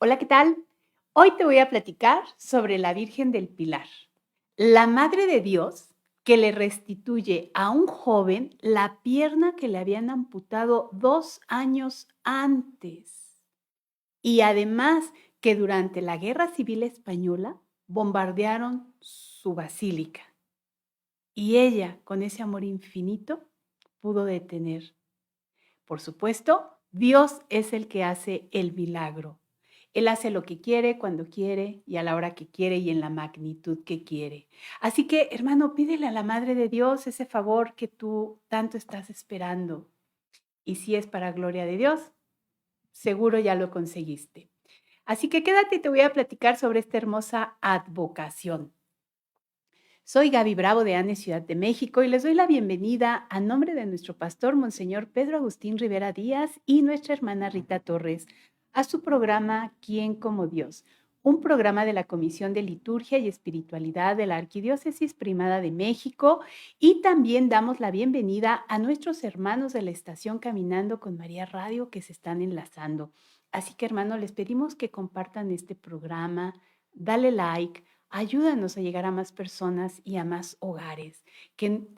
Hola, ¿qué tal? Hoy te voy a platicar sobre la Virgen del Pilar, la Madre de Dios que le restituye a un joven la pierna que le habían amputado 2 años antes. Y además que durante la Guerra Civil Española bombardearon su basílica. Y ella, con ese amor infinito, pudo detener. Por supuesto, Dios es el que hace el milagro. Él hace lo que quiere, cuando quiere y a la hora que quiere y en la magnitud que quiere. Así que, hermano, pídele a la Madre de Dios ese favor que tú tanto estás esperando. Y si es para gloria de Dios, seguro ya lo conseguiste. Así que quédate y te voy a platicar sobre esta hermosa advocación. Soy Gaby Bravo de ANE Ciudad de México y les doy la bienvenida a nombre de nuestro pastor Monseñor Pedro Agustín Rivera Díaz y nuestra hermana Rita Torres a su programa ¿Quién como Dios? Un programa de la Comisión de Liturgia y Espiritualidad de la Arquidiócesis Primada de México, y también damos la bienvenida a nuestros hermanos de la estación Caminando con María Radio que se están enlazando. Así que, hermanos, les pedimos que compartan este programa, dale like. Ayúdanos a llegar a más personas y a más hogares, que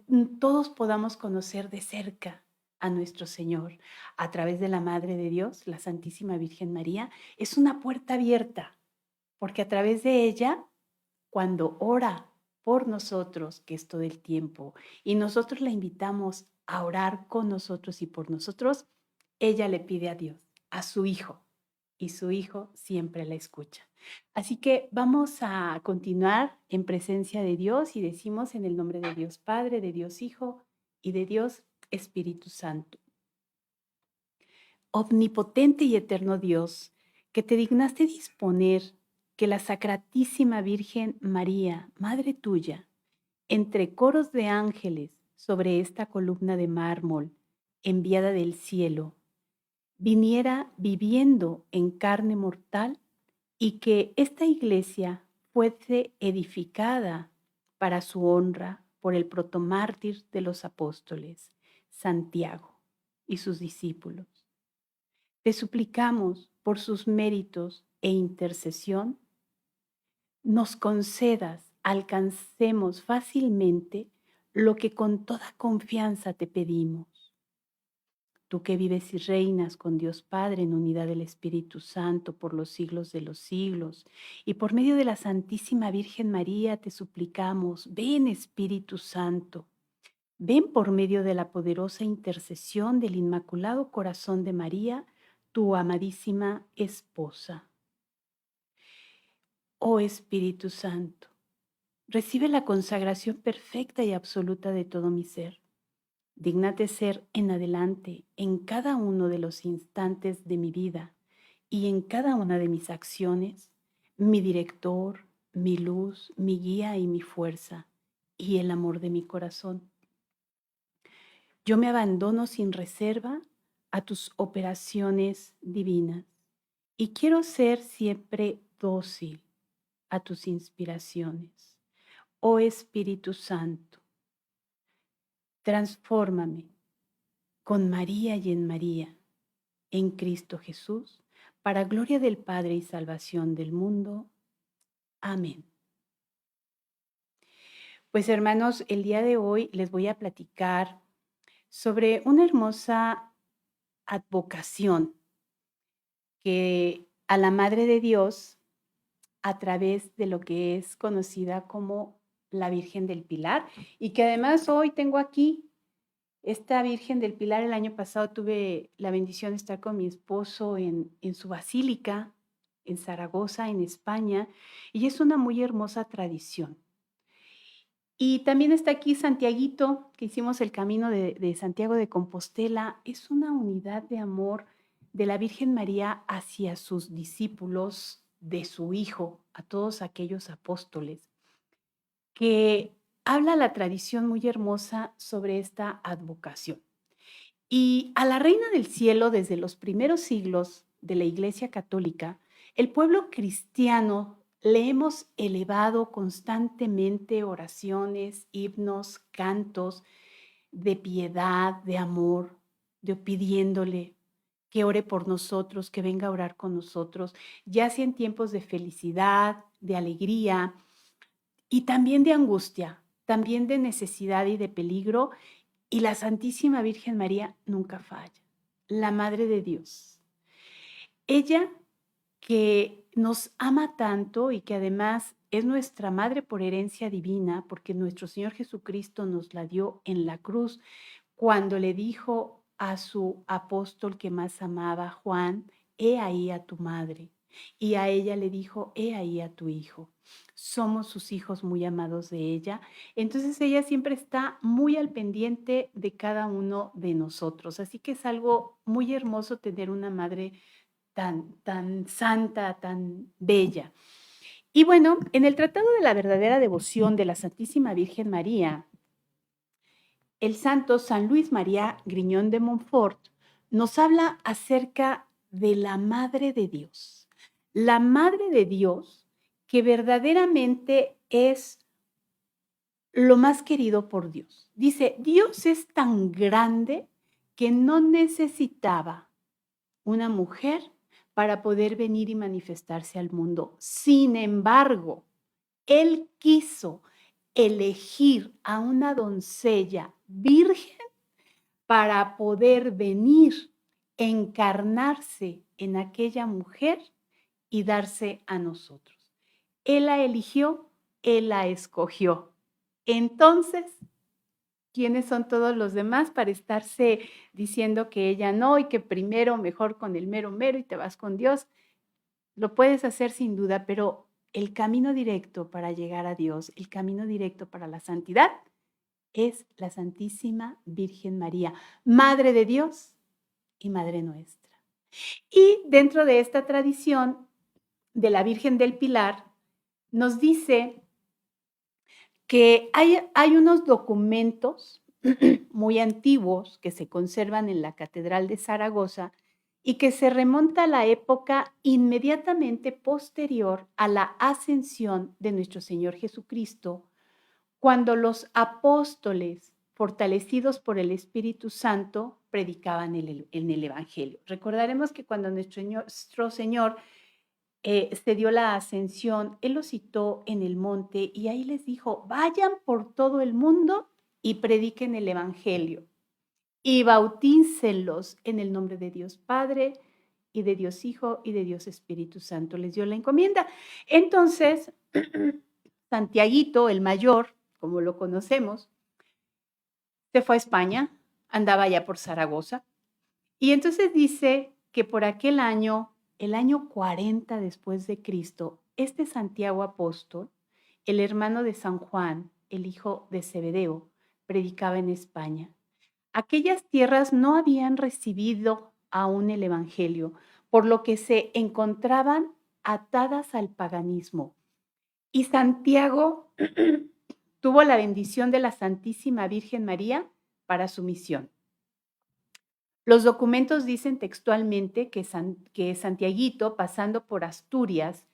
todos podamos conocer de cerca a nuestro Señor a través de la Madre de Dios, la Santísima Virgen María. Es una puerta abierta, porque a través de ella, cuando ora por nosotros, que es todo el tiempo, y nosotros la invitamos a orar con nosotros y por nosotros, ella le pide a Dios, a su Hijo, y su Hijo siempre la escucha. Así que vamos a continuar en presencia de Dios y decimos en el nombre de Dios Padre, de Dios Hijo y de Dios Espíritu Santo. Omnipotente y eterno Dios, que te dignaste disponer que la Sacratísima Virgen María, Madre tuya, entre coros de ángeles sobre esta columna de mármol enviada del cielo, viniera viviendo en carne mortal, y que esta iglesia fuese edificada para su honra por el protomártir de los apóstoles, Santiago, y sus discípulos. Te suplicamos por sus méritos e intercesión, nos concedas, alcancemos fácilmente lo que con toda confianza te pedimos. Tú que vives y reinas con Dios Padre en unidad del Espíritu Santo por los siglos de los siglos, y por medio de la Santísima Virgen María te suplicamos, ven Espíritu Santo, ven por medio de la poderosa intercesión del Inmaculado Corazón de María, tu amadísima esposa. Oh Espíritu Santo, recibe la consagración perfecta y absoluta de todo mi ser. Dígnate ser en adelante en cada uno de los instantes de mi vida y en cada una de mis acciones, mi director, mi luz, mi guía y mi fuerza, y el amor de mi corazón. Yo me abandono sin reserva a tus operaciones divinas y quiero ser siempre dócil a tus inspiraciones. Oh Espíritu Santo, transfórmame con María y en María, en Cristo Jesús, para gloria del Padre y salvación del mundo. Amén. Pues hermanos, el día de hoy les voy a platicar sobre una hermosa advocación que a la Madre de Dios, a través de lo que es conocida como la Virgen del Pilar, y que además hoy tengo aquí esta Virgen del Pilar. El año pasado tuve la bendición de estar con mi esposo en su basílica, en Zaragoza, en España, y es una muy hermosa tradición. Y también está aquí Santiaguito, que hicimos el camino de Santiago de Compostela. Es una unidad de amor de la Virgen María hacia sus discípulos, de su Hijo, a todos aquellos apóstoles, que habla la tradición muy hermosa sobre esta advocación. Y a la Reina del Cielo, desde los primeros siglos de la Iglesia Católica, el pueblo cristiano le hemos elevado constantemente oraciones, himnos, cantos de piedad, de amor, de pidiéndole que ore por nosotros, que venga a orar con nosotros, ya sea en tiempos de felicidad, de alegría y también de angustia, también de necesidad y de peligro. Y la Santísima Virgen María nunca falla, la Madre de Dios. Ella que nos ama tanto y que además es nuestra madre por herencia divina, porque nuestro Señor Jesucristo nos la dio en la cruz cuando le dijo a su apóstol que más amaba, Juan, he ahí a tu madre. Y a ella le dijo, he ahí a tu hijo. Somos sus hijos muy amados de ella. Entonces ella siempre está muy al pendiente de cada uno de nosotros. Así que es algo muy hermoso tener una madre tan santa, tan bella. Y bueno, en el Tratado de la Verdadera Devoción de la Santísima Virgen María, el santo San Luis María Griñón de Montfort nos habla acerca de la Madre de Dios. La Madre de Dios que verdaderamente es lo más querido por Dios. Dice, Dios es tan grande que no necesitaba una mujer para poder venir y manifestarse al mundo. Sin embargo, Él quiso elegir a una doncella virgen para poder venir, encarnarse en aquella mujer y darse a nosotros. Él la eligió, Él la escogió. Entonces, ¿quiénes son todos los demás para estarse diciendo que ella no y que primero mejor con el mero mero y te vas con Dios? Lo puedes hacer sin duda, pero el camino directo para llegar a Dios, el camino directo para la santidad, es la Santísima Virgen María, Madre de Dios y Madre nuestra. Y dentro de esta tradición de la Virgen del Pilar, nos dice que hay unos documentos muy antiguos que se conservan en la Catedral de Zaragoza y que se remonta a la época inmediatamente posterior a la ascensión de nuestro Señor Jesucristo, cuando los apóstoles, fortalecidos por el Espíritu Santo, predicaban en el Evangelio. Recordaremos que cuando nuestro Señor se dio la ascensión, Él los citó en el monte y ahí les dijo, vayan por todo el mundo y prediquen el Evangelio y bautícenlos en el nombre de Dios Padre y de Dios Hijo y de Dios Espíritu Santo. Les dio la encomienda. Entonces, Santiaguito, el mayor, como lo conocemos, se fue a España, andaba ya por Zaragoza, y entonces dice que por aquel año, el año 40 después de Cristo, este Santiago apóstol, el hermano de San Juan, el hijo de Zebedeo, predicaba en España. Aquellas tierras no habían recibido aún el Evangelio, por lo que se encontraban atadas al paganismo. Y Santiago tuvo la bendición de la Santísima Virgen María para su misión. Los documentos dicen textualmente que Santiaguito, pasando por Asturias,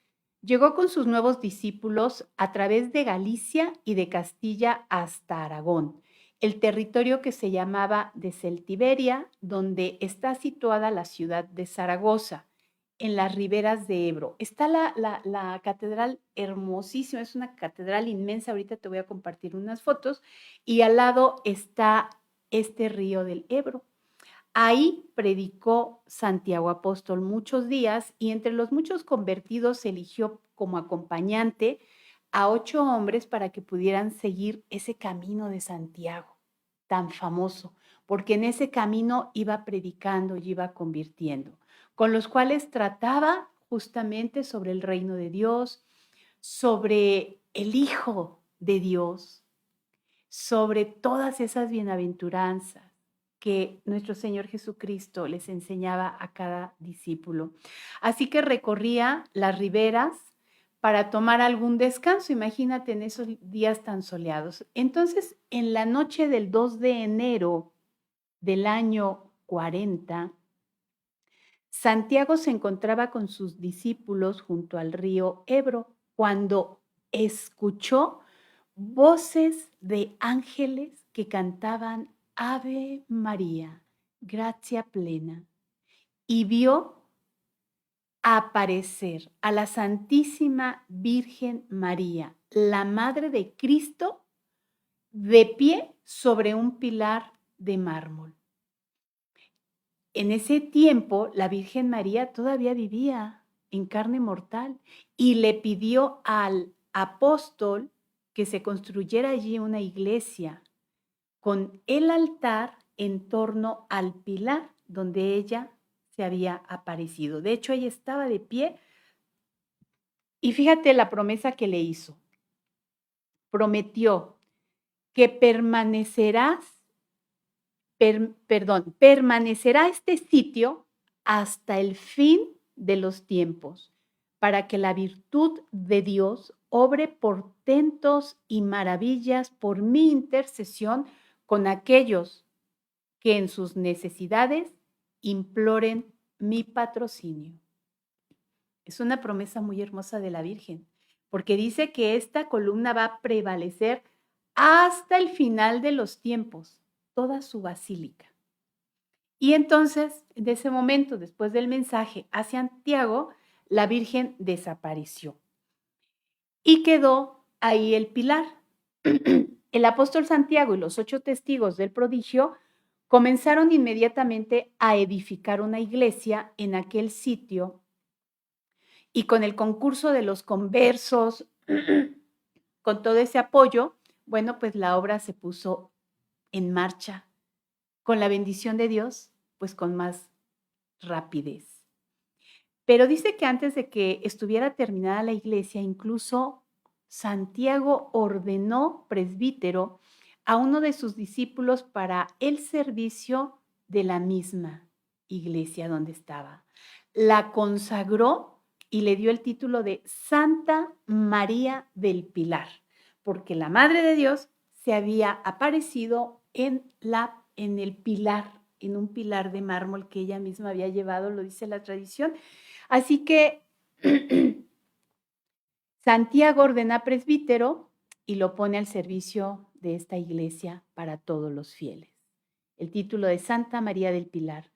llegó con sus nuevos discípulos a través de Galicia y de Castilla hasta Aragón, el territorio que se llamaba de Celtiberia, donde está situada la ciudad de Zaragoza, en las riberas de Ebro. Está la catedral hermosísima, es una catedral inmensa, ahorita te voy a compartir unas fotos, y al lado está este río del Ebro. Ahí predicó Santiago Apóstol muchos días y entre los muchos convertidos se eligió como acompañante a 8 hombres para que pudieran seguir ese camino de Santiago tan famoso, porque en ese camino iba predicando y iba convirtiendo, con los cuales trataba justamente sobre el reino de Dios, sobre el Hijo de Dios, sobre todas esas bienaventuranzas que nuestro Señor Jesucristo les enseñaba a cada discípulo. Así que recorría las riberas para tomar algún descanso, imagínate en esos días tan soleados. Entonces, en la noche del 2 de enero del año 40, Santiago se encontraba con sus discípulos junto al río Ebro cuando escuchó voces de ángeles que cantaban Ave María, gracia plena. y vio aparecer a la Santísima Virgen María, la Madre de Cristo, de pie sobre un pilar de mármol. En ese tiempo, la Virgen María todavía vivía en carne mortal y le pidió al apóstol que se construyera allí una iglesia con el altar en torno al pilar donde ella se había aparecido. De hecho, ella estaba de pie y fíjate la promesa que le hizo. Prometió que permanecerá este sitio hasta el fin de los tiempos, para que la virtud de Dios obre portentos y maravillas por mi intercesión con aquellos que en sus necesidades imploren mi patrocinio. Es una promesa muy hermosa de la Virgen, porque dice que esta columna va a prevalecer hasta el final de los tiempos, toda su basílica. Y entonces, de ese momento, después del mensaje a Santiago, la Virgen desapareció y quedó ahí el pilar. El apóstol Santiago y los 8 testigos del prodigio comenzaron inmediatamente a edificar una iglesia en aquel sitio y con el concurso de los conversos, con todo ese apoyo, bueno, pues la obra se puso en marcha con la bendición de Dios, pues con más rapidez. Pero dice que antes de que estuviera terminada la iglesia, incluso Santiago ordenó presbítero a uno de sus discípulos para el servicio de la misma iglesia donde estaba. La consagró y le dio el título de Santa María del Pilar, porque la Madre de Dios se había aparecido en el pilar, en un pilar de mármol que ella misma había llevado, lo dice la tradición. Así que Santiago ordena presbítero y lo pone al servicio de esta iglesia para todos los fieles. El título de Santa María del Pilar.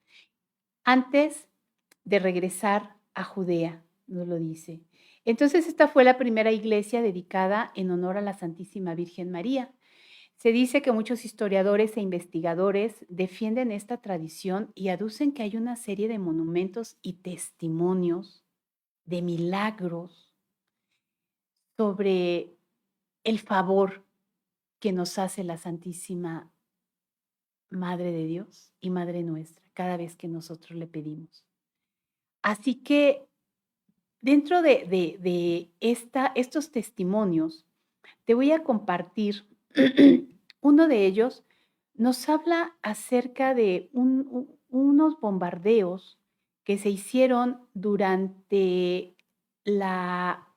Antes de regresar a Judea, nos lo dice. Entonces, esta fue la primera iglesia dedicada en honor a la Santísima Virgen María. Se dice que muchos historiadores e investigadores defienden esta tradición y aducen que hay una serie de monumentos y testimonios de milagros sobre el favor que nos hace la Santísima Madre de Dios y Madre nuestra cada vez que nosotros le pedimos. Así que dentro de estos testimonios, te voy a compartir uno de ellos. Nos habla acerca de unos bombardeos que se hicieron durante la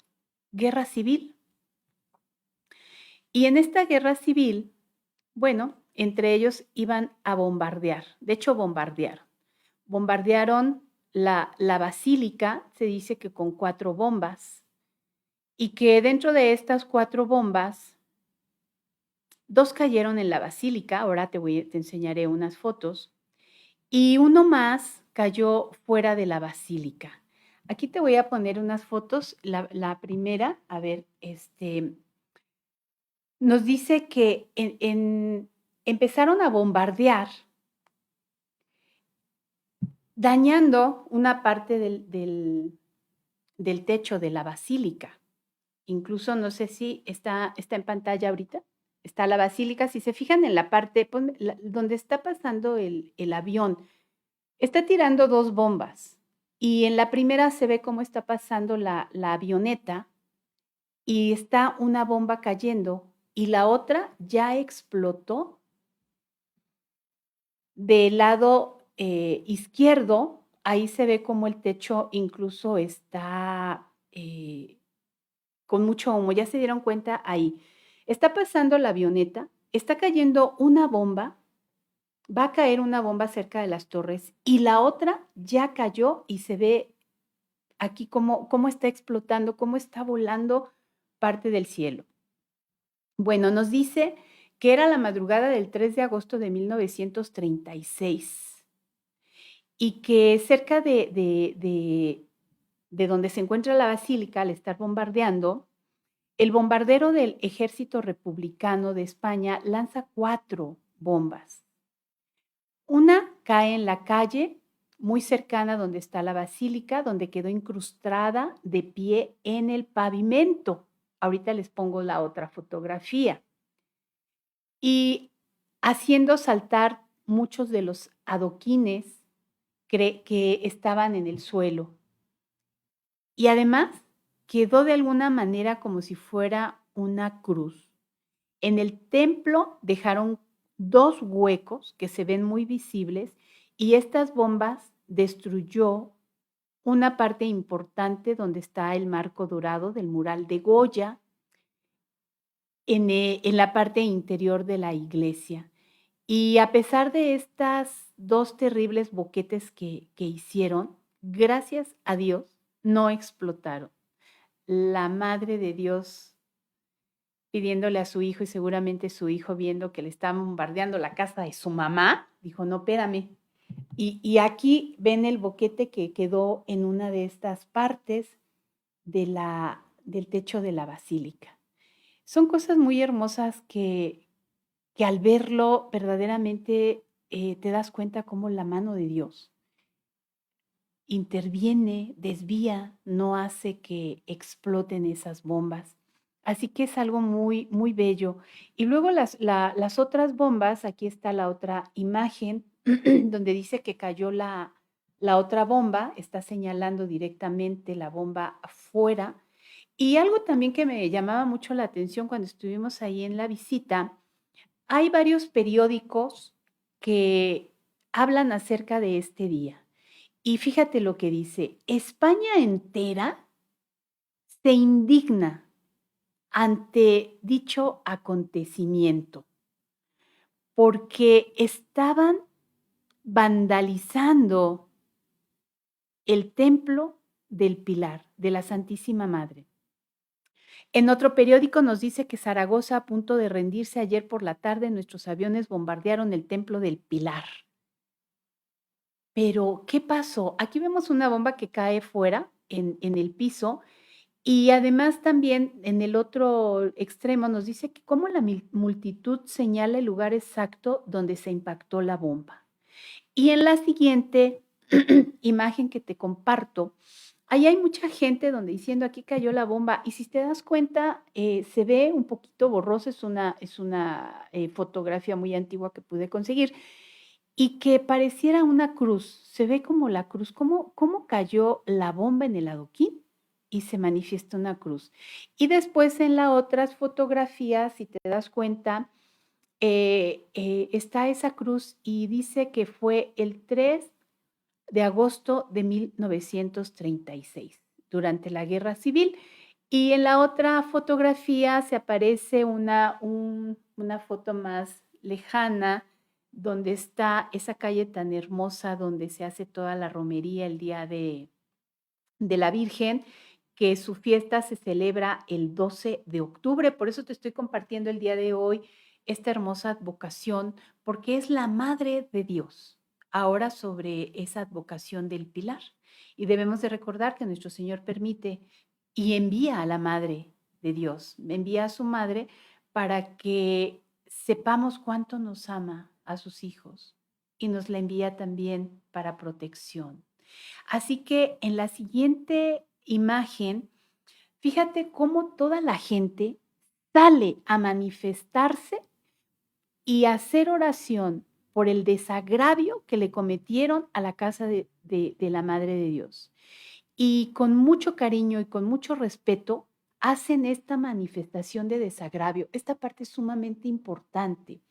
Guerra Civil. Y en esta Guerra Civil, bueno, entre ellos iban a bombardear. De hecho, bombardearon la basílica, se dice que con 4 bombas, y que dentro de estas 4 bombas, 2 cayeron en la basílica, ahora te enseñaré unas fotos, y uno más cayó fuera de la basílica. Aquí te voy a poner unas fotos. La primera, a ver, nos dice que empezaron a bombardear, dañando una parte del techo de la basílica. Incluso no sé si está en pantalla ahorita. Está la basílica. Si se fijan en la parte donde está pasando el avión, está tirando 2 bombas. Y en la primera se ve cómo está pasando la avioneta y está una bomba cayendo y la otra ya explotó del lado izquierdo. Ahí se ve como el techo incluso está con mucho humo. Ya se dieron cuenta ahí. Está pasando la avioneta, está cayendo una bomba, va a caer una bomba cerca de las torres y la otra ya cayó y se ve aquí cómo está explotando, cómo está volando parte del cielo. Bueno, nos dice que era la madrugada del 3 de agosto de 1936 y que cerca de donde se encuentra la basílica, al estar bombardeando, el bombardero del ejército republicano de España lanza 4 bombas. Una cae en la calle muy cercana donde está la basílica, donde quedó incrustada de pie en el pavimento. Ahorita les pongo la otra fotografía. Y haciendo saltar muchos de los adoquines que estaban en el suelo. Y además quedó de alguna manera como si fuera una cruz. En el templo dejaron 2 huecos que se ven muy visibles y estas bombas destruyó una parte importante donde está el marco dorado del mural de Goya en la parte interior de la iglesia. Y a pesar de estas 2 terribles boquetes que hicieron, gracias a Dios no explotaron. La Madre de Dios pidiéndole a su hijo y seguramente su hijo viendo que le estaban bombardeando la casa de su mamá, dijo, no, espérame. Y aquí ven el boquete que quedó en una de estas partes del techo de la basílica. Son cosas muy hermosas que al verlo verdaderamente te das cuenta cómo la mano de Dios interviene, desvía, no hace que exploten esas bombas. Así que es algo muy, muy bello. Y luego las otras bombas, aquí está la otra imagen, donde dice que cayó la otra bomba, está señalando directamente la bomba afuera. Y algo también que me llamaba mucho la atención cuando estuvimos ahí en la visita, hay varios periódicos que hablan acerca de este día. Y fíjate lo que dice, España entera se indigna ante dicho acontecimiento porque estaban vandalizando el templo del Pilar, de la Santísima Madre. En otro periódico nos dice que Zaragoza, a punto de rendirse ayer por la tarde, nuestros aviones bombardearon el templo del Pilar. Pero, ¿qué pasó? Aquí vemos una bomba que cae fuera, en el piso, y además también en el otro extremo nos dice que cómo la multitud señala el lugar exacto donde se impactó la bomba. Y en la siguiente imagen que te comparto, ahí hay mucha gente donde diciendo aquí cayó la bomba y si te das cuenta se ve un poquito borroso, es una fotografía muy antigua que pude conseguir y que pareciera una cruz, se ve como la cruz, cómo cayó la bomba en el adoquín y se manifiesta una cruz. Y después en las otras fotografías, si te das cuenta, está esa cruz y dice que fue el 3 de agosto de 1936, durante la Guerra Civil. Y en la otra fotografía se aparece una foto más lejana, donde está esa calle tan hermosa, donde se hace toda la romería el día de la Virgen, que su fiesta se celebra el 12 de octubre. Por eso te estoy compartiendo el día de hoy esta hermosa advocación, porque es la Madre de Dios. Ahora sobre esa advocación del Pilar. Y debemos de recordar que nuestro Señor permite y envía a la Madre de Dios, envía a su Madre para que sepamos cuánto nos ama a sus hijos y nos la envía también para protección. Así que en la siguiente imagen, fíjate cómo toda la gente sale a manifestarse y a hacer oración por el desagravio que le cometieron a la casa de la Madre de Dios. Y con mucho cariño y con mucho respeto hacen esta manifestación de desagravio. Esta parte es sumamente importante.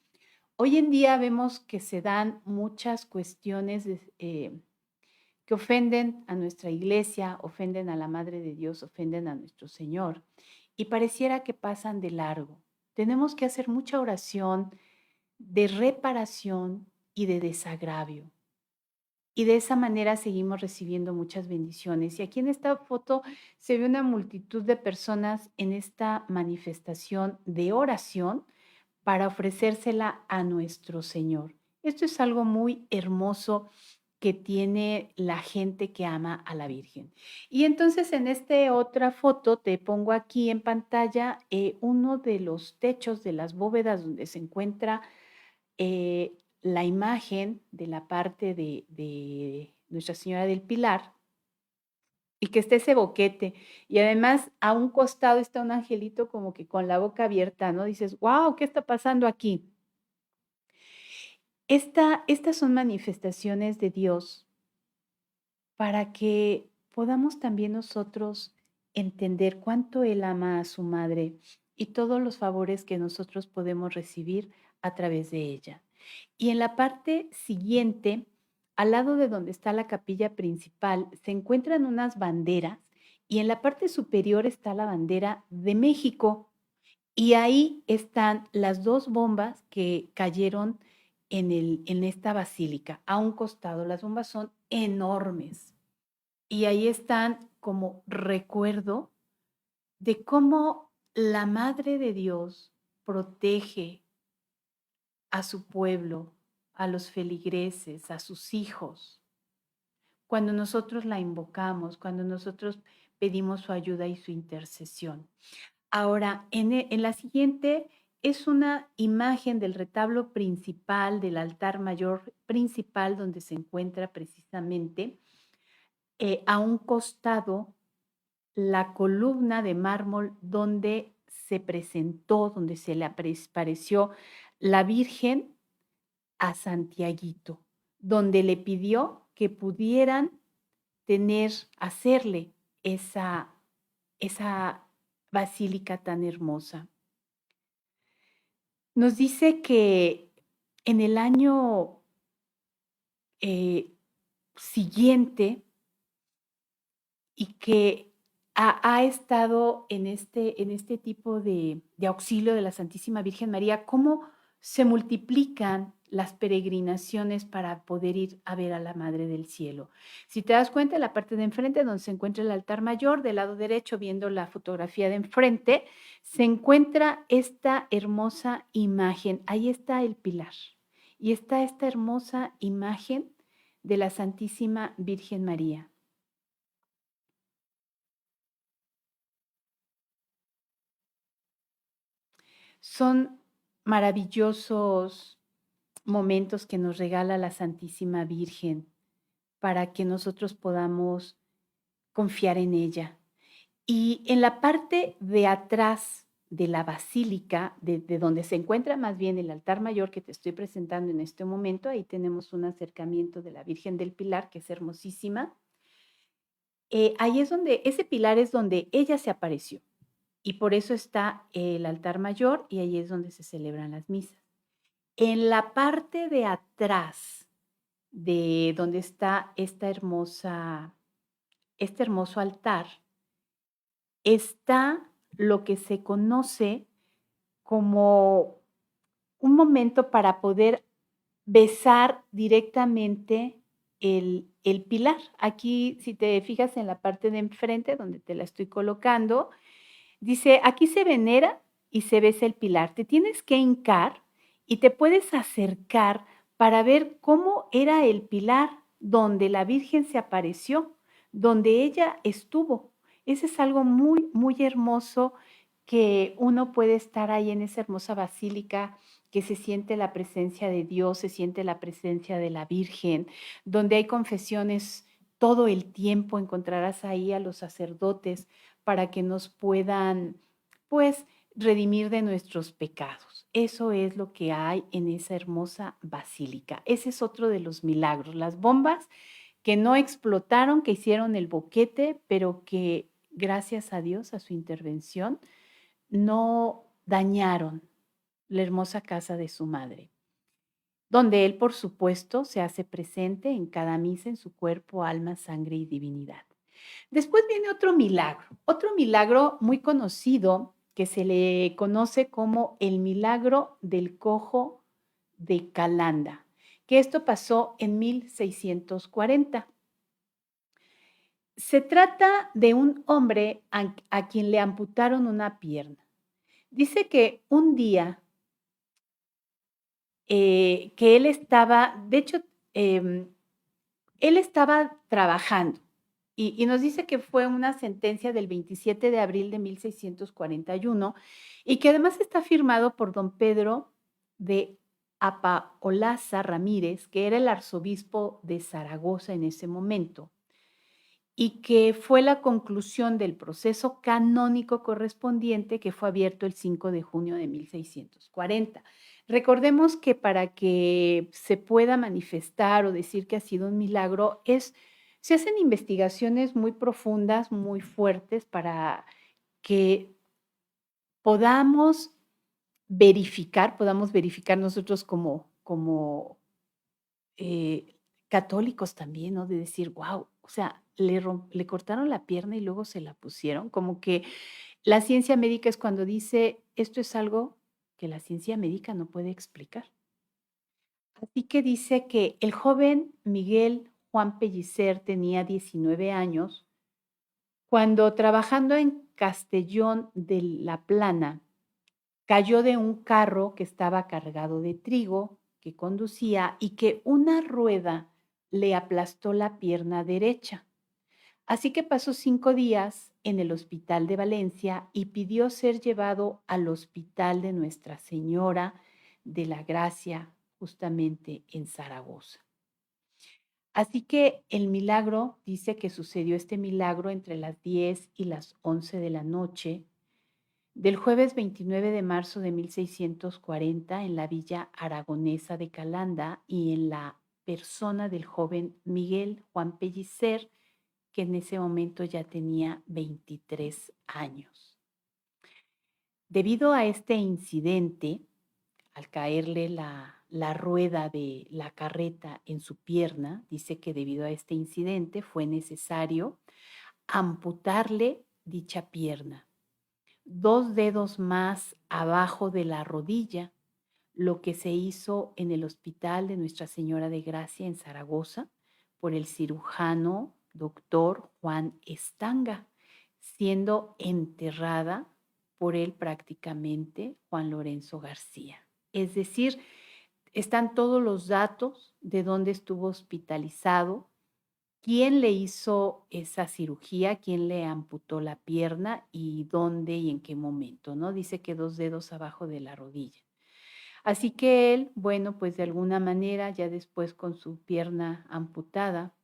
Hoy en día vemos que se dan muchas cuestiones que ofenden a nuestra iglesia, ofenden a la Madre de Dios, ofenden a nuestro Señor y pareciera que pasan de largo. Tenemos que hacer mucha oración de reparación y de desagravio. Y de esa manera seguimos recibiendo muchas bendiciones. Y aquí en esta foto se ve una multitud de personas en esta manifestación de oración para ofrecérsela a nuestro Señor. Esto es algo muy hermoso que tiene la gente que ama a la Virgen. Y entonces en esta otra foto te pongo aquí en pantalla uno de los techos de las bóvedas donde se encuentra la imagen de la parte de Nuestra Señora del Pilar y que está ese boquete. Y además a un costado está un angelito como que con la boca abierta, ¿no? Dices, wow, ¿qué está pasando aquí? Estas son manifestaciones de Dios para que podamos también nosotros entender cuánto Él ama a su madre y todos los favores que nosotros podemos recibir a través de ella. Y en la parte siguiente, al lado de donde está la capilla principal, se encuentran unas banderas y en la parte superior está la bandera de México. Y ahí están las dos bombas que cayeron en esta basílica. A un costado, las bombas son enormes. Y ahí están como recuerdo de cómo la Madre de Dios protege a su pueblo, a los feligreses, a sus hijos. Cuando nosotros la invocamos, cuando nosotros pedimos su ayuda y su intercesión. Ahora, en la siguiente es una imagen del retablo principal, del altar mayor principal, donde se encuentra precisamente a un costado la columna de mármol donde se presentó, donde se le apareció la Virgen a Santiaguito, donde le pidió que pudieran hacerle esa basílica tan hermosa. Nos dice que en el año siguiente y que ha estado en este tipo de auxilio de la Santísima Virgen María, cómo se multiplican las peregrinaciones para poder ir a ver a la Madre del Cielo. Si te das cuenta, en la parte de enfrente, donde se encuentra el altar mayor, del lado derecho, viendo la fotografía de enfrente, se encuentra esta hermosa imagen. Ahí está el pilar. Y está esta hermosa imagen de la Santísima Virgen María. Son maravillosos momentos que nos regala la Santísima Virgen para que nosotros podamos confiar en ella. Y en la parte de atrás de la basílica, de donde se encuentra más bien el altar mayor que te estoy presentando en este momento, ahí tenemos un acercamiento de la Virgen del Pilar, que es hermosísima. Ahí es donde, ese pilar es donde ella se apareció. Y por eso está el altar mayor y ahí es donde se celebran las misas. En la parte de atrás de donde está este hermoso altar, está lo que se conoce como un momento para poder besar directamente el pilar. Aquí, si te fijas en la parte de enfrente, donde te la estoy colocando, dice, aquí se venera y se besa el pilar. Te tienes que hincar y te puedes acercar para ver cómo era el pilar donde la Virgen se apareció, donde ella estuvo. Ese es algo muy, muy hermoso que uno puede estar ahí en esa hermosa basílica, que se siente la presencia de Dios, se siente la presencia de la Virgen, donde hay confesiones todo el tiempo, encontrarás ahí a los sacerdotes para que nos puedan, pues, redimir de nuestros pecados. Eso es lo que hay en esa hermosa basílica. Ese es otro de los milagros, las bombas que no explotaron, que hicieron el boquete, pero que gracias a Dios, a su intervención, no dañaron la hermosa casa de su madre, donde Él, por supuesto, se hace presente en cada misa en su cuerpo, alma, sangre y divinidad. Después viene otro milagro muy conocido que se le conoce como el milagro del cojo de Calanda, que esto pasó en 1640. Se trata de un hombre a quien le amputaron una pierna. Dice que un día que él estaba, de hecho, Él estaba trabajando y nos dice que fue una sentencia del 27 de abril de 1641 y que además está firmado por don Pedro de Apaolaza Ramírez, que era el arzobispo de Zaragoza en ese momento, y que fue la conclusión del proceso canónico correspondiente que fue abierto el 5 de junio de 1640. Recordemos que para que se pueda manifestar o decir que ha sido un milagro se hacen investigaciones muy profundas, muy fuertes para que podamos podamos verificar nosotros como católicos también, ¿no? De decir, guau, o sea, le cortaron la pierna y luego se la pusieron. Como que la ciencia médica es cuando dice, esto es algo que la ciencia médica no puede explicar. Así que dice que el joven Miguel Juan Pellicer tenía 19 años cuando trabajando en Castellón de la Plana, cayó de un carro que estaba cargado de trigo que conducía y que una rueda le aplastó la pierna derecha. Así que pasó 5 días en el hospital de Valencia y pidió ser llevado al hospital de Nuestra Señora de la Gracia, justamente en Zaragoza. Así que el milagro, dice que sucedió este milagro entre las 10 y las 11 de la noche del jueves 29 de marzo de 1640 en la villa aragonesa de Calanda y en la persona del joven Miguel Juan Pellicer, que en ese momento ya tenía 23 años. Debido a este incidente, al caerle la rueda de la carreta en su pierna, dice que debido a este incidente fue necesario amputarle dicha pierna, 2 dedos más abajo de la rodilla, lo que se hizo en el Hospital de Nuestra Señora de Gracia en Zaragoza por el cirujano doctor Juan Estanga, siendo enterrada por él prácticamente Juan Lorenzo García. Es decir, están todos los datos de dónde estuvo hospitalizado, quién le hizo esa cirugía, quién le amputó la pierna y dónde y en qué momento, ¿no? Dice que 2 dedos abajo de la rodilla. Así que él, bueno, pues de alguna manera, ya después con su pierna amputada,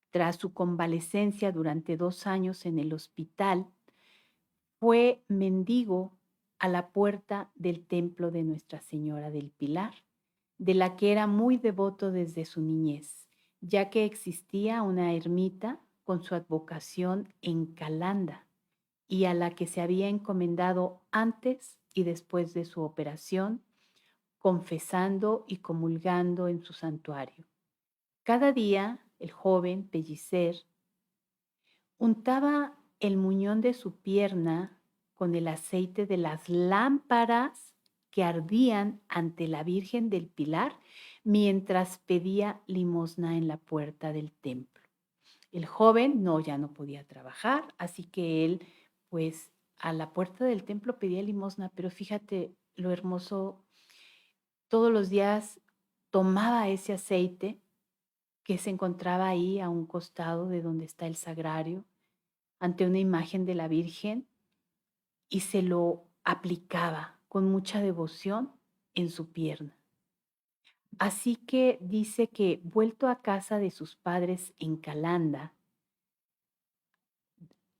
tras su convalecencia durante 2 años en el hospital, fue mendigo a la puerta del templo de Nuestra Señora del Pilar, de la que era muy devoto desde su niñez, ya que existía una ermita con su advocación en Calanda y a la que se había encomendado antes y después de su operación, confesando y comulgando en su santuario. Cada día el joven Pellicer untaba el muñón de su pierna con el aceite de las lámparas que ardían ante la Virgen del Pilar mientras pedía limosna en la puerta del templo. El joven ya no podía trabajar, así que él, pues, a la puerta del templo pedía limosna, pero fíjate lo hermoso, todos los días tomaba ese aceite que se encontraba ahí a un costado de donde está el sagrario, ante una imagen de la Virgen, y se lo aplicaba con mucha devoción en su pierna. Así que dice que vuelto a casa de sus padres en Calanda,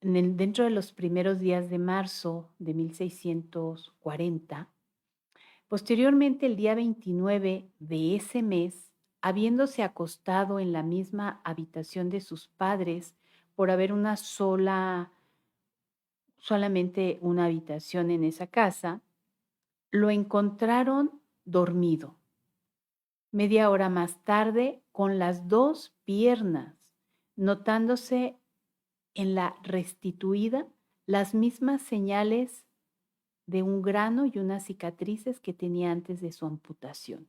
dentro de los primeros días de marzo de 1640, posteriormente el día 29 de ese mes, habiéndose acostado en la misma habitación de sus padres por haber solamente una habitación en esa casa, lo encontraron dormido. Media hora más tarde, con las 2 piernas, notándose en la restituida las mismas señales de un grano y unas cicatrices que tenía antes de su amputación.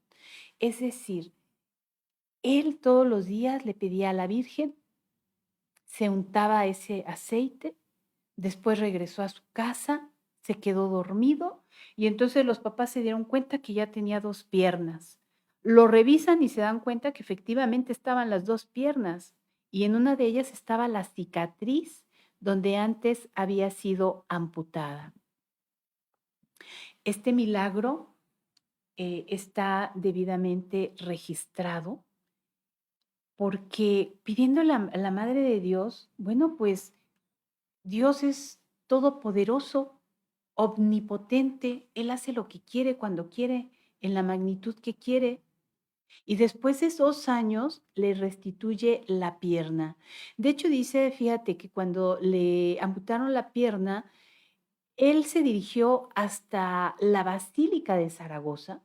Es decir, él todos los días le pedía a la Virgen, se untaba ese aceite, después regresó a su casa, se quedó dormido y entonces los papás se dieron cuenta que ya tenía 2 piernas. Lo revisan y se dan cuenta que efectivamente estaban las 2 piernas, y en una de ellas estaba la cicatriz donde antes había sido amputada. Este milagro, está debidamente registrado, porque pidiendo la Madre de Dios, bueno, pues Dios es todopoderoso, omnipotente, Él hace lo que quiere, cuando quiere, en la magnitud que quiere. Y después de esos años le restituye la pierna. De hecho, dice, fíjate que cuando le amputaron la pierna, él se dirigió hasta la Basílica de Zaragoza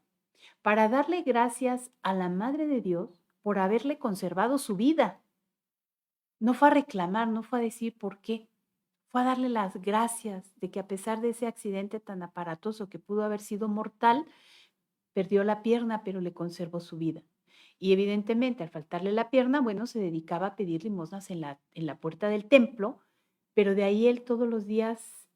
para darle gracias a la Madre de Dios por haberle conservado su vida. No fue a reclamar, no fue a decir por qué, fue a darle las gracias de que a pesar de ese accidente tan aparatoso que pudo haber sido mortal, perdió la pierna, pero le conservó su vida. Y evidentemente, al faltarle la pierna, bueno, se dedicaba a pedir limosnas en la puerta del templo, pero de ahí él todos los días,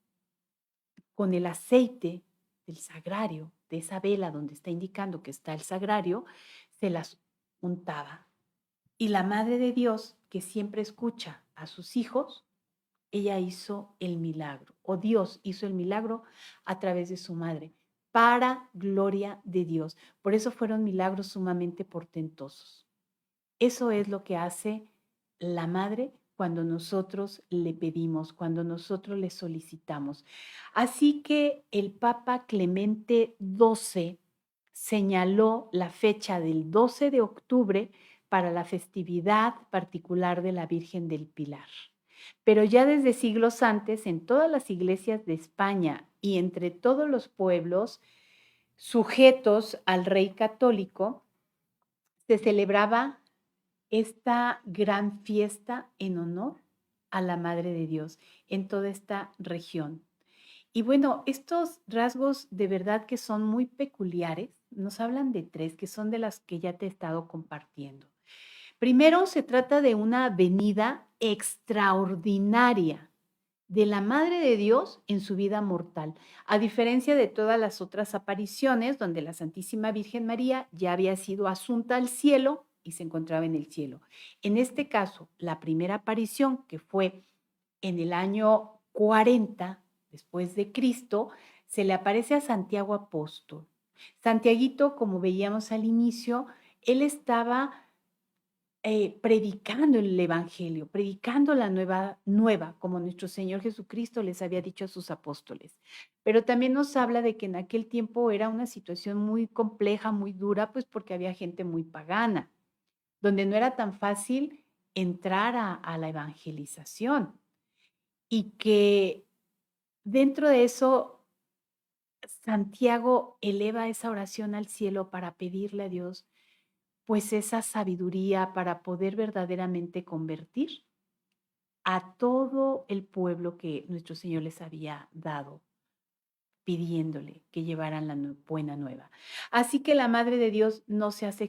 con el aceite del sagrario, de esa vela donde está indicando que está el sagrario, se las untaba. Y la Madre de Dios, que siempre escucha a sus hijos, ella hizo el milagro, o Dios hizo el milagro a través de su madre, para gloria de Dios. Por eso fueron milagros sumamente portentosos. Eso es lo que hace la madre cuando nosotros le pedimos, cuando nosotros le solicitamos. Así que el Papa Clemente XII señaló la fecha del 12 de octubre para la festividad particular de la Virgen del Pilar. Pero ya desde siglos antes, en todas las iglesias de España y entre todos los pueblos sujetos al rey católico, se celebraba esta gran fiesta en honor a la Madre de Dios en toda esta región. Y bueno, estos rasgos de verdad que son muy peculiares, nos hablan de tres, que son de las que ya te he estado compartiendo. Primero, se trata de una venida extraordinaria de la Madre de Dios en su vida mortal, a diferencia de todas las otras apariciones donde la Santísima Virgen María ya había sido asunta al cielo y se encontraba en el cielo. En este caso, la primera aparición, que fue en el año 40 después de Cristo, se le aparece a Santiago Apóstol. Santiaguito, como veíamos al inicio, él estaba predicando el Evangelio, predicando la nueva, como nuestro Señor Jesucristo les había dicho a sus apóstoles. Pero también nos habla de que en aquel tiempo era una situación muy compleja, muy dura, pues porque había gente muy pagana, donde no era tan fácil entrar a la evangelización y que dentro de eso Santiago eleva esa oración al cielo para pedirle a Dios pues esa sabiduría para poder verdaderamente convertir a todo el pueblo que nuestro Señor les había dado, pidiéndole que llevaran la buena nueva. Así que la Madre de Dios no se hace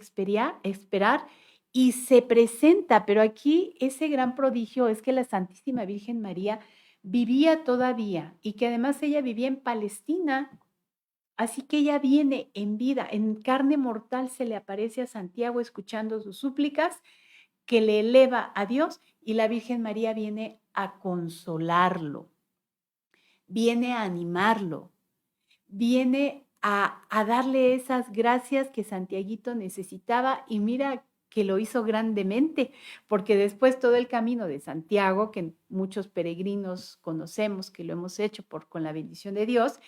esperar y se presenta, pero aquí ese gran prodigio es que la Santísima Virgen María vivía todavía y que además ella vivía en Palestina. Así que ella viene en vida, en carne mortal se le aparece a Santiago escuchando sus súplicas que le eleva a Dios y la Virgen María viene a consolarlo, viene a animarlo, viene a darle esas gracias que Santiaguito necesitaba y mira que lo hizo grandemente, porque después todo el camino de Santiago, que muchos peregrinos conocemos, que lo hemos hecho con la bendición de Dios,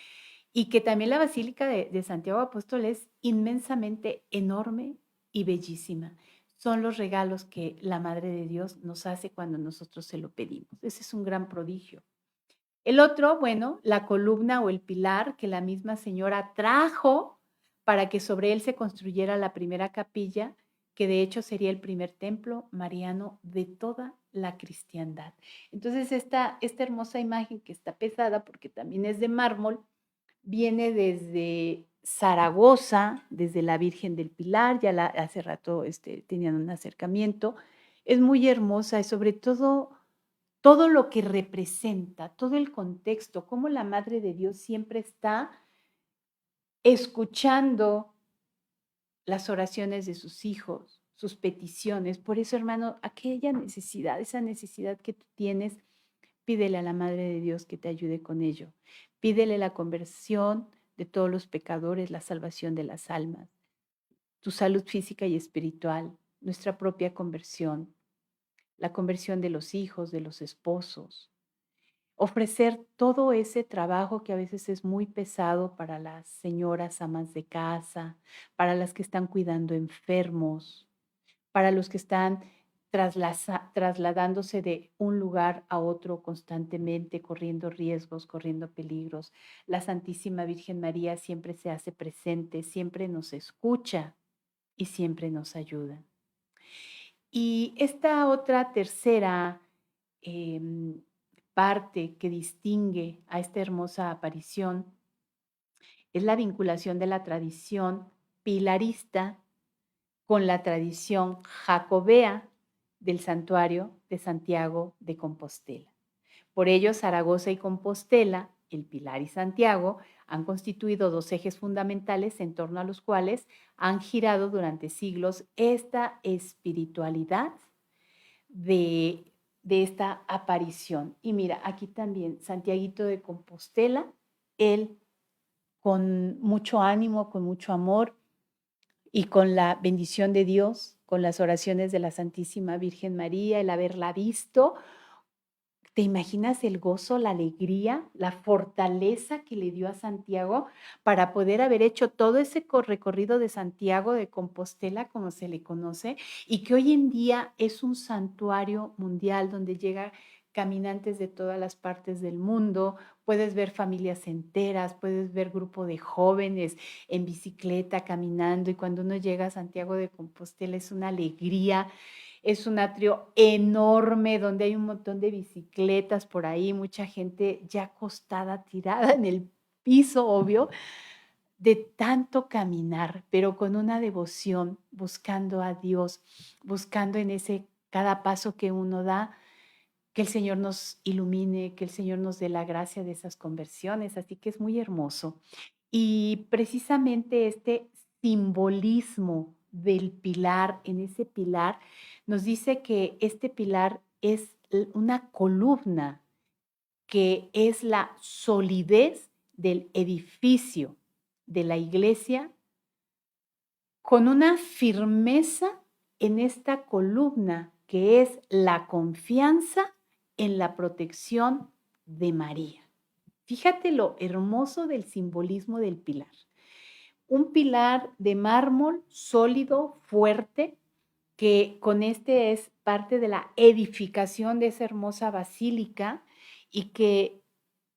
y que también la Basílica de Santiago Apóstol es inmensamente enorme y bellísima. Son los regalos que la Madre de Dios nos hace cuando nosotros se lo pedimos. Ese es un gran prodigio. El otro, bueno, la columna o el pilar que la misma señora trajo para que sobre él se construyera la primera capilla, que de hecho sería el primer templo mariano de toda la cristiandad. Entonces, esta hermosa imagen que está pesada porque también es de mármol, viene desde Zaragoza, desde la Virgen del Pilar, ya hace rato tenían un acercamiento. Es muy hermosa y sobre todo todo lo que representa, todo el contexto, cómo la Madre de Dios siempre está escuchando las oraciones de sus hijos, sus peticiones. Por eso, hermano, aquella necesidad, esa necesidad que tú tienes, pídele a la Madre de Dios que te ayude con ello. Pídele la conversión de todos los pecadores, la salvación de las almas, tu salud física y espiritual, nuestra propia conversión, la conversión de los hijos, de los esposos. Ofrecer todo ese trabajo que a veces es muy pesado para las señoras amas de casa, para las que están cuidando enfermos, para los que están trasladándose de un lugar a otro constantemente, corriendo riesgos, corriendo peligros. La Santísima Virgen María siempre se hace presente, siempre nos escucha y siempre nos ayuda. Y esta otra tercera em, parte que distingue a esta hermosa aparición es la vinculación de la tradición pilarista con la tradición jacobea del santuario de Santiago de Compostela. Por ello, Zaragoza y Compostela, el Pilar y Santiago, han constituido dos ejes fundamentales en torno a los cuales han girado durante siglos esta espiritualidad de esta aparición. Y mira, aquí también Santiaguito de Compostela, él con mucho ánimo, con mucho amor y con la bendición de Dios, con las oraciones de la Santísima Virgen María, el haberla visto. ¿Te imaginas el gozo, la alegría, la fortaleza que le dio a Santiago para poder haber hecho todo ese recorrido de Santiago de Compostela, como se le conoce, y que hoy en día es un santuario mundial donde llega caminantes de todas las partes del mundo? Puedes ver familias enteras, puedes ver grupo de jóvenes en bicicleta caminando, y cuando uno llega a Santiago de Compostela es una alegría. Es un atrio enorme donde hay un montón de bicicletas por ahí, mucha gente ya acostada, tirada en el piso, obvio, de tanto caminar, pero con una devoción, buscando a Dios, buscando en ese cada paso que uno da, que el Señor nos ilumine, que el Señor nos dé la gracia de esas conversiones. Así que es muy hermoso. Y precisamente este simbolismo del pilar, en ese pilar, nos dice que este pilar es una columna que es la solidez del edificio de la iglesia, con una firmeza en esta columna que es la confianza en la protección de María. Fíjate lo hermoso del simbolismo del pilar. Un pilar de mármol sólido, fuerte, que con este es parte de la edificación de esa hermosa basílica, y que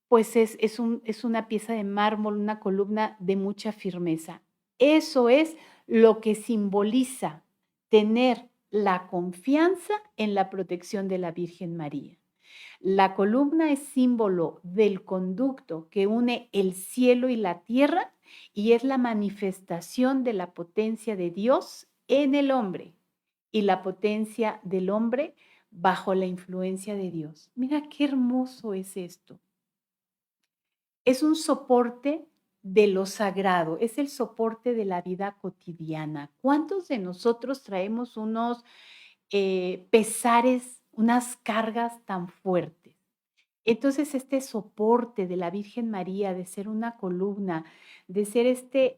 pues es una pieza de mármol, una columna de mucha firmeza. Eso es lo que simboliza tener la confianza en la protección de la Virgen María. La columna es símbolo del conducto que une el cielo y la tierra, y es la manifestación de la potencia de Dios en el hombre y la potencia del hombre bajo la influencia de Dios. Mira qué hermoso es esto. Es un soporte de lo sagrado, es el soporte de la vida cotidiana. ¿Cuántos de nosotros traemos unos pesares, unas cargas tan fuertes? Entonces, este soporte de la Virgen María, de ser una columna, de ser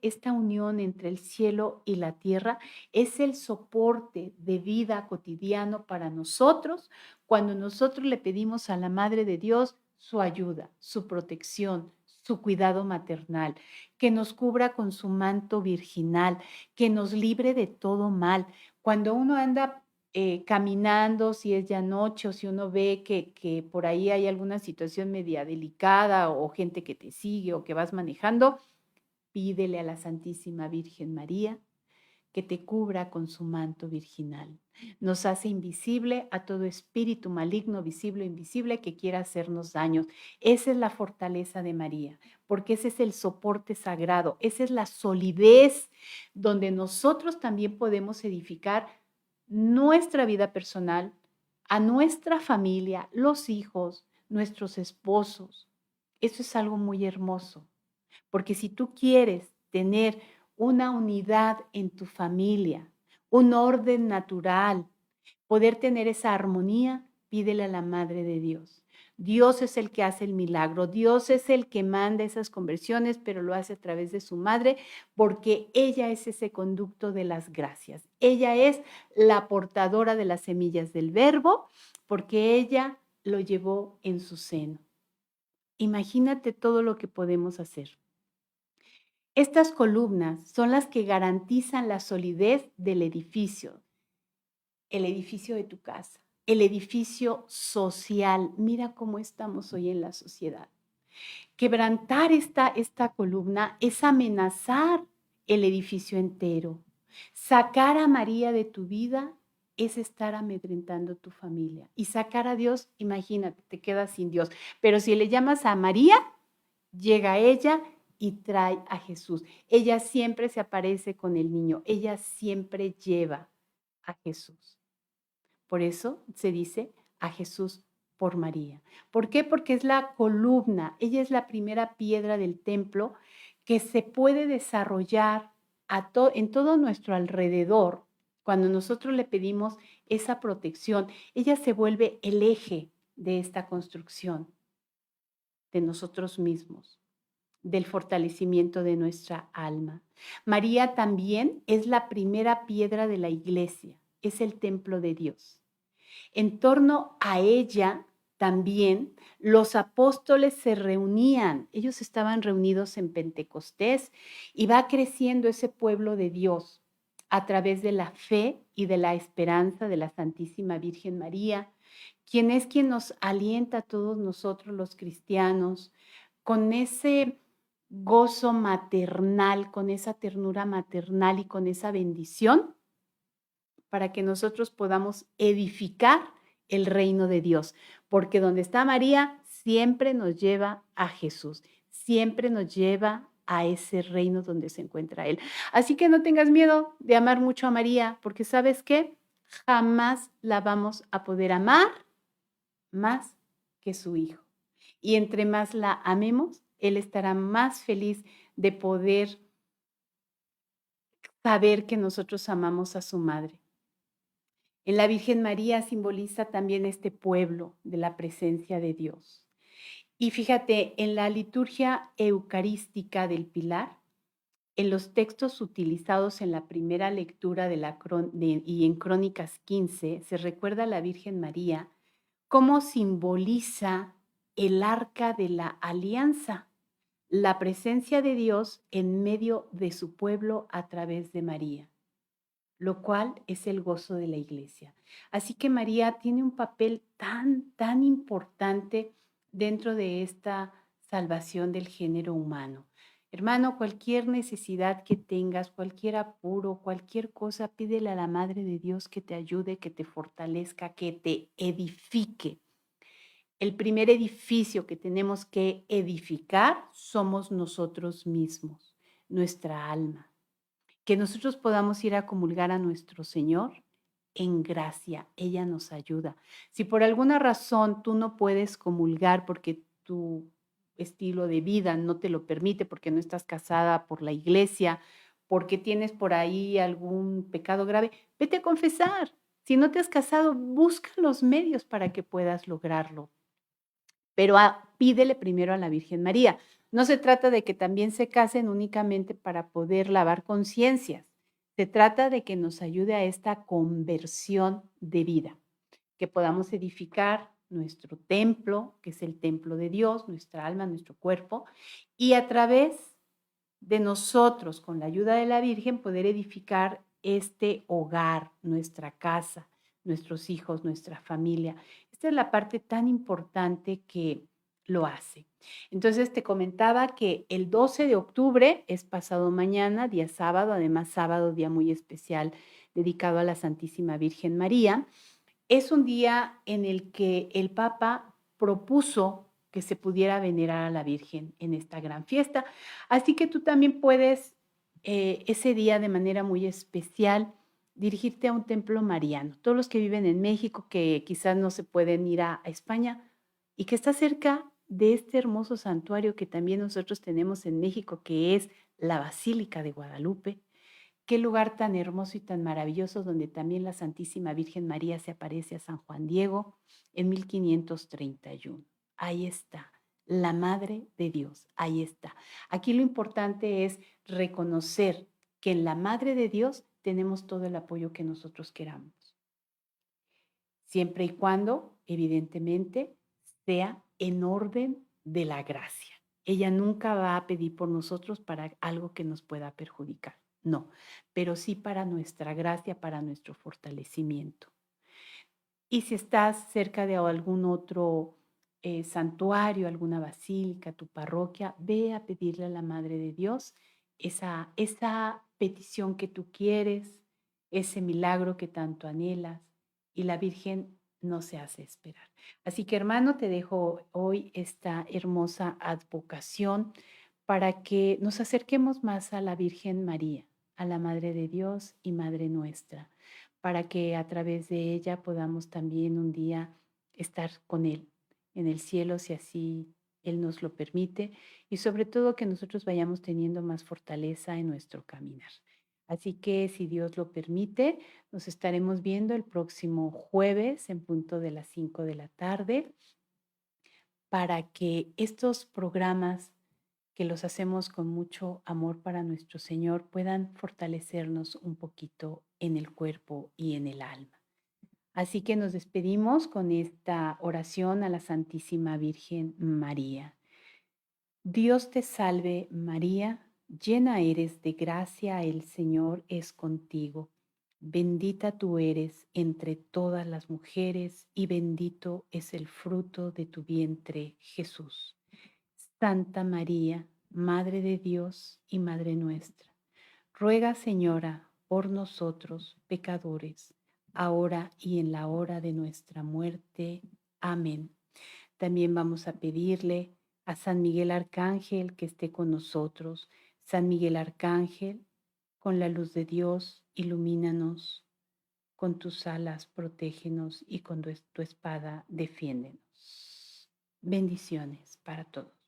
esta unión entre el cielo y la tierra, es el soporte de vida cotidiano para nosotros cuando nosotros le pedimos a la Madre de Dios su ayuda, su protección, su cuidado maternal, que nos cubra con su manto virginal, que nos libre de todo mal. Cuando uno anda caminando, si es ya noche o si uno ve que por ahí hay alguna situación media delicada o gente que te sigue o que vas manejando, pídele a la Santísima Virgen María que te cubra con su manto virginal. Nos hace invisible a todo espíritu maligno, visible o invisible, que quiera hacernos daños. Esa es la fortaleza de María, porque ese es el soporte sagrado, esa es la solidez donde nosotros también podemos edificar nuestra vida personal, a nuestra familia, los hijos, nuestros esposos. Eso es algo muy hermoso, porque si tú quieres tener una unidad en tu familia, un orden natural, poder tener esa armonía, pídele a la Madre de Dios. Dios es el que hace el milagro, Dios es el que manda esas conversiones, pero lo hace a través de su madre, porque ella es ese conducto de las gracias. Ella es la portadora de las semillas del verbo, porque ella lo llevó en su seno. Imagínate todo lo que podemos hacer. Estas columnas son las que garantizan la solidez del edificio, el edificio de tu casa, el edificio social. Mira cómo estamos hoy en la sociedad. Quebrantar esta columna es amenazar el edificio entero. Sacar a María de tu vida es estar amedrentando tu familia. Y sacar a Dios, imagínate, te quedas sin Dios. Pero si le llamas a María, llega ella y trae a Jesús. Ella siempre se aparece con el niño. Ella siempre lleva a Jesús. Por eso se dice a Jesús por María. ¿Por qué? Porque es la columna, ella es la primera piedra del templo que se puede desarrollar en todo nuestro alrededor. Cuando nosotros le pedimos esa protección, ella se vuelve el eje de esta construcción de nosotros mismos, del fortalecimiento de nuestra alma. María también es la primera piedra de la iglesia, es el templo de Dios. En torno a ella también los apóstoles se reunían, ellos estaban reunidos en Pentecostés y va creciendo ese pueblo de Dios a través de la fe y de la esperanza de la Santísima Virgen María, quien es quien nos alienta a todos nosotros los cristianos con ese gozo maternal, con esa ternura maternal y con esa bendición para que nosotros podamos edificar el reino de Dios, porque donde está María siempre nos lleva a Jesús, siempre nos lleva a ese reino donde se encuentra Él. Así que no tengas miedo de amar mucho a María, porque ¿sabes qué? Jamás la vamos a poder amar más que su Hijo. Y entre más la amemos, Él estará más feliz de poder saber que nosotros amamos a su madre. En la Virgen María simboliza también este pueblo de la presencia de Dios. Y fíjate, en la liturgia eucarística del Pilar, en los textos utilizados en la primera lectura y en Crónicas 15, se recuerda a la Virgen María cómo simboliza el arca de la alianza, la presencia de Dios en medio de su pueblo a través de María, lo cual es el gozo de la iglesia. Así que María tiene un papel tan importante dentro de esta salvación del género humano. Hermano, cualquier necesidad que tengas, cualquier apuro, cualquier cosa, pídele a la Madre de Dios que te ayude, que te fortalezca, que te edifique. El primer edificio que tenemos que edificar somos nosotros mismos, nuestra alma. Que nosotros podamos ir a comulgar a nuestro Señor en gracia. Ella nos ayuda. Si por alguna razón tú no puedes comulgar porque tu estilo de vida no te lo permite, porque no estás casada por la iglesia, porque tienes por ahí algún pecado grave, vete a confesar. Si no te has casado, busca los medios para que puedas lograrlo. Pero pídele primero a la Virgen María. No se trata de que también se casen únicamente para poder lavar conciencias. Se trata de que nos ayude a esta conversión de vida, que podamos edificar nuestro templo, que es el templo de Dios, nuestra alma, nuestro cuerpo, y a través de nosotros, con la ayuda de la Virgen, poder edificar este hogar, nuestra casa, nuestros hijos, nuestra familia. Esta es la parte tan importante que lo hace. Entonces te comentaba que el 12 de octubre es pasado mañana, día sábado, además sábado, día muy especial dedicado a la Santísima Virgen María. Es un día en el que el Papa propuso que se pudiera venerar a la Virgen en esta gran fiesta. Así que tú también puedes ese día de manera muy especial dirigirte a un templo mariano. Todos los que viven en México, que quizás no se pueden ir a España y que está cerca de este hermoso santuario que también nosotros tenemos en México, que es la Basílica de Guadalupe. Qué lugar tan hermoso y tan maravilloso donde también la Santísima Virgen María se aparece a San Juan Diego en 1531. Ahí está, la Madre de Dios, ahí está. Aquí lo importante es reconocer que en la Madre de Dios tenemos todo el apoyo que nosotros queramos, siempre y cuando, evidentemente, sea en orden de la gracia. Ella nunca va a pedir por nosotros para algo que nos pueda perjudicar, no, pero sí para nuestra gracia, para nuestro fortalecimiento. Y si estás cerca de algún otro santuario, alguna basílica, tu parroquia, ve a pedirle a la Madre de Dios esa petición que tú quieres, ese milagro que tanto anhelas, y la Virgen no se hace esperar. Así que hermano, te dejo hoy esta hermosa advocación para que nos acerquemos más a la Virgen María, a la Madre de Dios y Madre nuestra, para que a través de ella podamos también un día estar con Él en el cielo, si así Él nos lo permite, y sobre todo que nosotros vayamos teniendo más fortaleza en nuestro caminar. Así que si Dios lo permite, nos estaremos viendo el próximo jueves en punto de las 5 de la tarde para que estos programas que los hacemos con mucho amor para nuestro Señor puedan fortalecernos un poquito en el cuerpo y en el alma. Así que nos despedimos con esta oración a la Santísima Virgen María. Dios te salve María, llena eres de gracia, el Señor es contigo. Bendita tú eres entre todas las mujeres y bendito es el fruto de tu vientre, Jesús. Santa María, Madre de Dios y Madre nuestra, ruega, Señora, por nosotros pecadores, ahora y en la hora de nuestra muerte. Amén. También vamos a pedirle a San Miguel Arcángel que esté con nosotros. San Miguel Arcángel, con la luz de Dios, ilumínanos, con tus alas protégenos y con tu espada defiéndenos. Bendiciones para todos.